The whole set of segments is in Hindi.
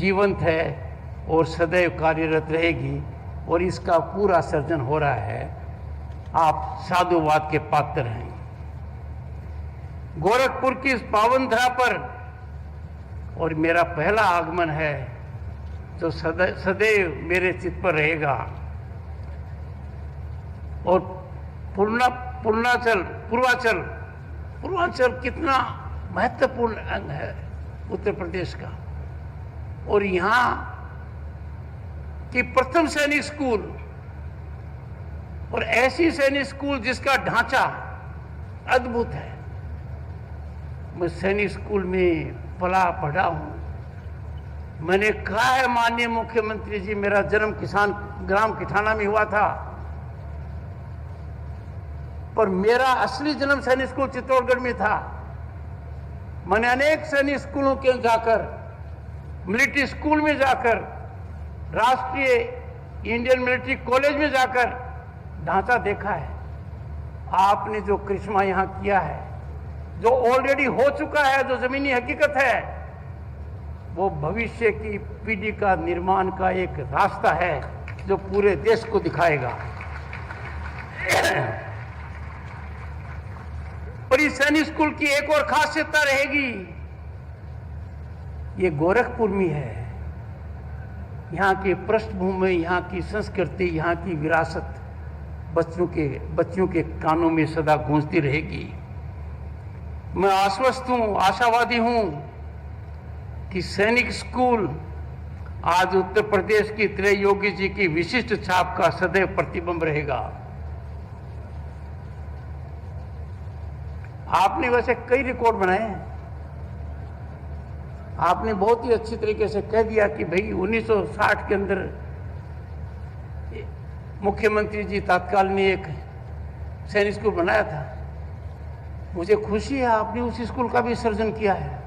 जीवंत है और सदैव कार्यरत रहेगी और इसका पूरा सर्जन हो रहा है। आप साधुवाद के पात्र हैं। गोरखपुर की इस पावन धरा पर और मेरा पहला आगमन है जो सदैव मेरे चित्त पर रहेगा। और पूर्वांचल कितना महत्वपूर्ण अंग है उत्तर प्रदेश का, और यहाँ की प्रथम सैनिक स्कूल और ऐसी सैनिक स्कूल जिसका ढांचा अद्भुत है। मैं सैनिक स्कूल में पला पढ़ा हूं। मैंने कहा है माननीय मुख्यमंत्री जी, मेरा जन्म किसान ग्राम किठाना में हुआ था, पर मेरा असली जन्म सैनिक स्कूल चित्तौड़गढ़ में था। मैंने अनेक सैनिक स्कूलों के जाकर, मिलिट्री स्कूल में जाकर, राष्ट्रीय इंडियन मिलिट्री कॉलेज में जाकर ढांचा देखा है। आपने जो करिश्मा यहां किया है, जो ऑलरेडी हो चुका है, जो जमीनी हकीकत है, वो भविष्य की पीढ़ी का निर्माण का एक रास्ता है जो पूरे देश को दिखाएगा। और इस सैनिक स्कूल की एक और खासियत रहेगी, ये गोरखपुर में है। यहाँ की पृष्ठभूमि, यहाँ की संस्कृति, यहाँ की विरासत बच्चों के कानों में सदा गूंजती रहेगी। मैं आश्वस्त हूं, आशावादी हूं कि सैनिक स्कूल आज उत्तर प्रदेश की त्रियोगी जी की विशिष्ट छाप का सदैव प्रतिबिंब रहेगा। आपने वैसे कई रिकॉर्ड बनाए हैं। आपने बहुत ही अच्छी तरीके से कह दिया कि भाई 1960 के अंदर मुख्यमंत्री जी तत्काल ने एक सैनिक स्कूल बनाया था। मुझे खुशी है आपने उस स्कूल का भी सर्जन किया है।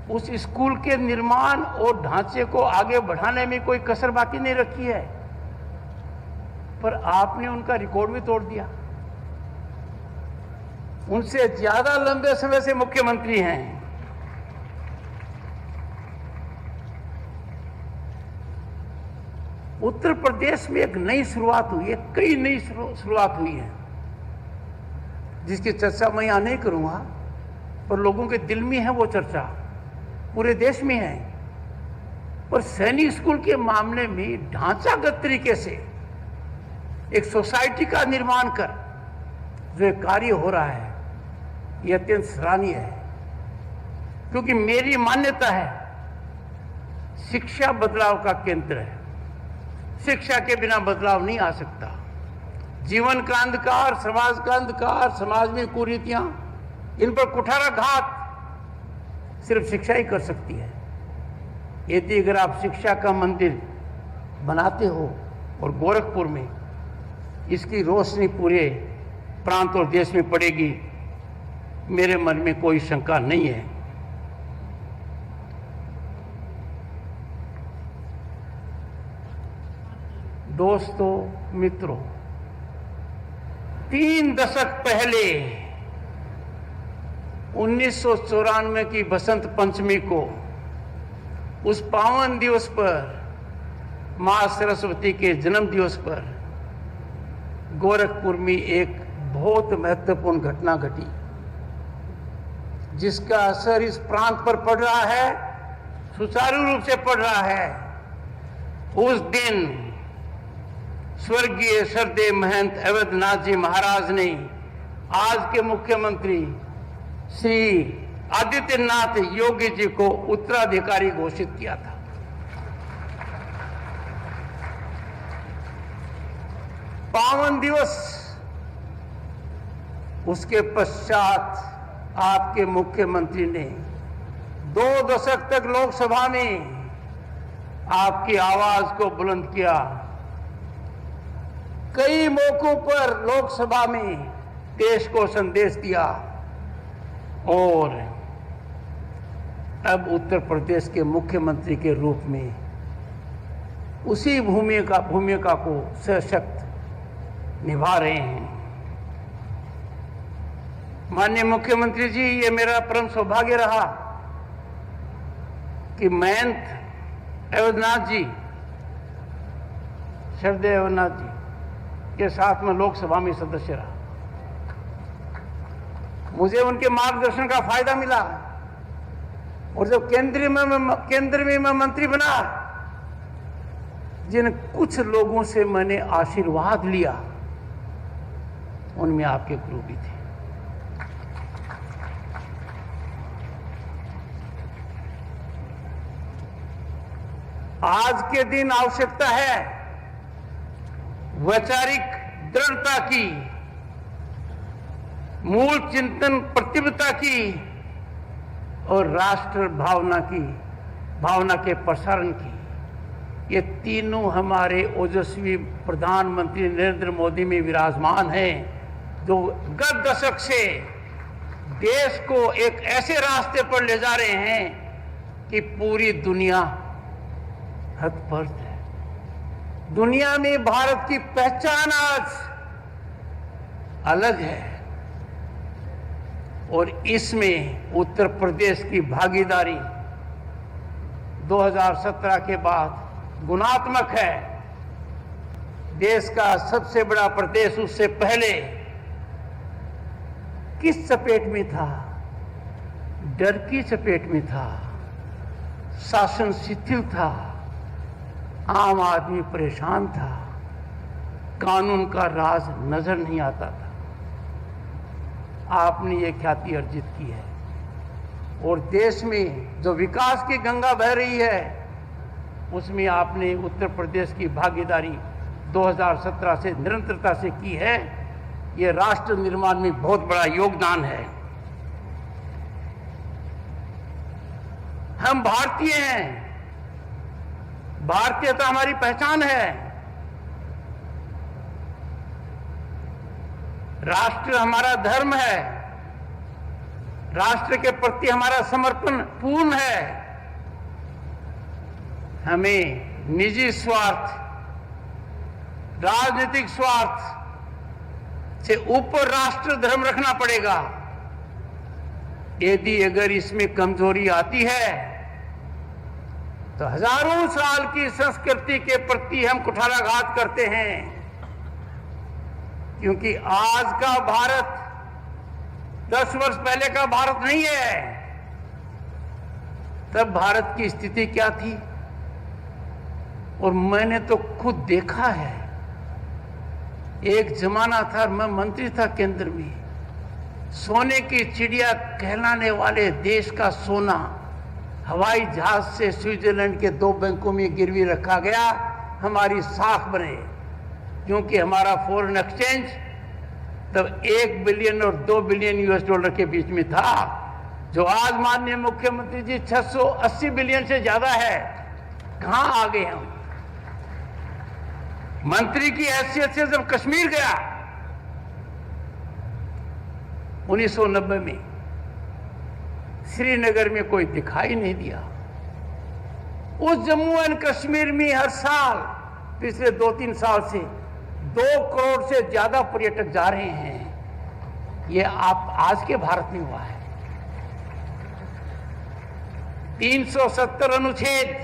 उस स्कूल के निर्माण और ढांचे को आगे बढ़ाने में कोई कसर बाकी नहीं रखी है, पर आपने उनका रिकॉर्ड भी तोड़ दिया। उनसे ज्यादा लंबे समय से मुख्यमंत्री हैं। उत्तर प्रदेश में एक नई शुरुआत हुई है, कई नई शुरुआत हुई है जिसकी चर्चा मैं यहां नहीं करूंगा, पर लोगों के दिल में है वो चर्चा, पूरे देश में है। पर सैनिक स्कूल के मामले में ढांचागत तरीके से एक सोसाइटी का निर्माण कर जो एक कार्य हो रहा है, यह अत्यंत सराहनीय है। क्योंकि मेरी मान्यता है शिक्षा बदलाव का केंद्र है। शिक्षा के बिना बदलाव नहीं आ सकता। जीवन का अंधकार, समाज का अंधकार, समाज में कुरीतियां, इन पर कुठाराघात सिर्फ शिक्षा ही कर सकती है। यदि अगर आप शिक्षा का मंदिर बनाते हो और गोरखपुर में इसकी रोशनी पूरे प्रांत और देश में पड़ेगी, मेरे मन में कोई शंका नहीं है। दोस्तों, मित्रों, 3 दशक पहले 1994 की बसंत पंचमी को, उस पावन दिवस पर, मां सरस्वती के जन्म दिवस पर, गोरखपुर में एक बहुत महत्वपूर्ण घटना घटी जिसका असर इस प्रांत पर पड़ रहा है, सुचारू रूप से पड़ रहा है। उस दिन स्वर्गीय श्रद्धेय महंत अवधनाथ जी महाराज ने आज के मुख्यमंत्री श्री आदित्यनाथ योगी जी को उत्तराधिकारी घोषित किया था। पावन दिवस, उसके पश्चात आपके मुख्यमंत्री ने 2 दशक तक लोकसभा में आपकी आवाज को बुलंद किया। कई मौकों पर लोकसभा में देश को संदेश दिया और अब उत्तर प्रदेश के मुख्यमंत्री के रूप में उसी भूमिका को सशक्त निभा रहे हैं। माननीय मुख्यमंत्री जी, ये मेरा परम सौभाग्य रहा कि महंत अवधनाथ जी, श्रद्धेय अवधनाथ जी के साथ में लोकसभा में सदस्य रहा। मुझे उनके मार्गदर्शन का फायदा मिला और जब केंद्र में मैं मंत्री बना, जिन कुछ लोगों से मैंने आशीर्वाद लिया उनमें आपके गुरु भी थे। आज के दिन आवश्यकता है वैचारिक दृढ़ता की, मूल चिंतन प्रतिबद्धता की और राष्ट्र भावना के प्रसारण की। ये तीनों हमारे ओजस्वी प्रधानमंत्री नरेंद्र मोदी में विराजमान हैं, जो गत दशक से देश को एक ऐसे रास्ते पर ले जा रहे हैं कि पूरी दुनिया हतप्रभ है। दुनिया में भारत की पहचान आज अलग है और इसमें उत्तर प्रदेश की भागीदारी 2017 के बाद गुणात्मक है। देश का सबसे बड़ा प्रदेश उससे पहले किस चपेट में था? डर की चपेट में था, शासन शिथिल था, आम आदमी परेशान था, कानून का राज नजर नहीं आता था। आपने ये ख्याति अर्जित की है और देश में जो विकास की गंगा बह रही है उसमें आपने उत्तर प्रदेश की भागीदारी 2017 से निरंतरता से की है। ये राष्ट्र निर्माण में बहुत बड़ा योगदान है। हम भारतीय हैं, भारतीयता हमारी पहचान है। राष्ट्र हमारा धर्म है, राष्ट्र के प्रति हमारा समर्पण पूर्ण है। हमें निजी स्वार्थ, राजनीतिक स्वार्थ से ऊपर राष्ट्र धर्म रखना पड़ेगा। यदि अगर इसमें कमजोरी आती है तो हजारों साल की संस्कृति के प्रति हम कुठाराघात करते हैं, क्योंकि आज का भारत 10 वर्ष पहले का भारत नहीं है। तब भारत की स्थिति क्या थी और मैंने तो खुद देखा है। एक जमाना था, मैं मंत्री था केंद्र में, सोने की चिड़िया कहलाने वाले देश का सोना हवाई जहाज से स्विट्जरलैंड के 2 बैंकों में गिरवी रखा गया, हमारी साख बने। क्योंकि हमारा फॉरेन एक्सचेंज तब 1 बिलियन और 2 बिलियन US डॉलर के बीच में था, जो आज माननीय मुख्यमंत्री जी 680 बिलियन से ज्यादा है। कहां आ गए हम? मंत्री की हैसियत से जब कश्मीर गया 1990 में, श्रीनगर में कोई दिखाई नहीं दिया। उस जम्मू एंड कश्मीर में हर साल पिछले 2-3 साल से 2 करोड़ से ज्यादा पर्यटक जा रहे हैं। ये आप आज के भारत में हुआ है। 370 अनुच्छेद,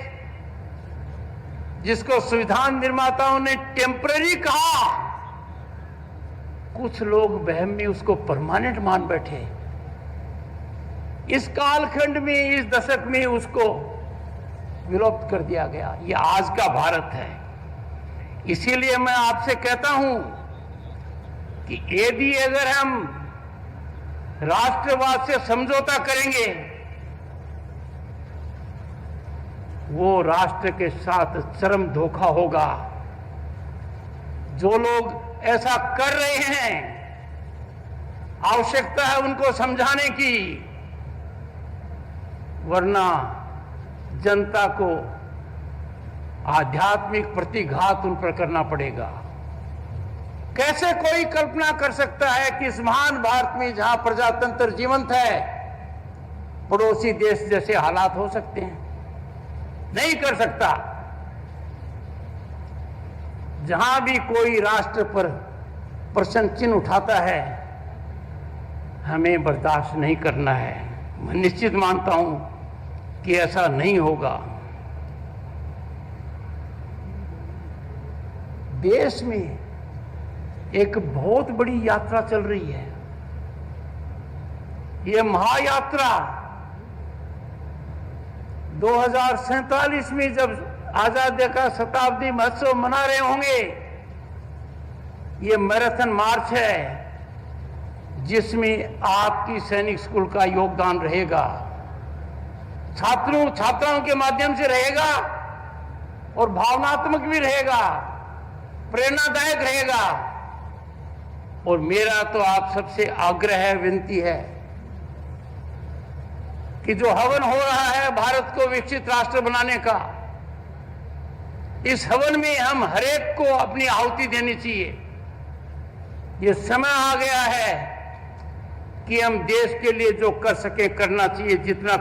जिसको संविधान निर्माताओं ने टेम्पररी कहा, कुछ लोग वहम में उसको परमानेंट मान बैठे। इस कालखंड में, इस दशक में उसको विलुप्त कर दिया गया। यह आज का भारत है। इसीलिए मैं आपसे कहता हूं कि यदि अगर हम राष्ट्रवाद से समझौता करेंगे, वो राष्ट्र के साथ चरम धोखा होगा। जो लोग ऐसा कर रहे हैं, आवश्यकता है उनको समझाने की, वरना जनता को आध्यात्मिक प्रतिघात उन पर करना पड़ेगा। कैसे कोई कल्पना कर सकता है कि इस महान भारत में, जहां प्रजातंत्र जीवंत है, पड़ोसी देश जैसे हालात हो सकते हैं? नहीं कर सकता। जहां भी कोई राष्ट्र पर प्रश्न चिन्ह उठाता है, हमें बर्दाश्त नहीं करना है। मैं निश्चित मानता हूं कि ऐसा नहीं होगा। देश में एक बहुत बड़ी यात्रा चल रही है। ये महायात्रा 2047 में जब आजादी का शताब्दी महोत्सव मना रहे होंगे, ये मैराथन मार्च है जिसमें आपकी सैनिक स्कूल का योगदान रहेगा, छात्राओं के माध्यम से रहेगा और भावनात्मक भी रहेगा, प्रेरणादायक रहेगा। और मेरा तो आप सबसे आग्रह है, विनती है कि जो हवन हो रहा है भारत को विकसित राष्ट्र बनाने का, इस हवन में हम हरेक को अपनी आहुति देनी चाहिए। ये समय आ गया है कि हम देश के लिए जो कर सके करना चाहिए, जितना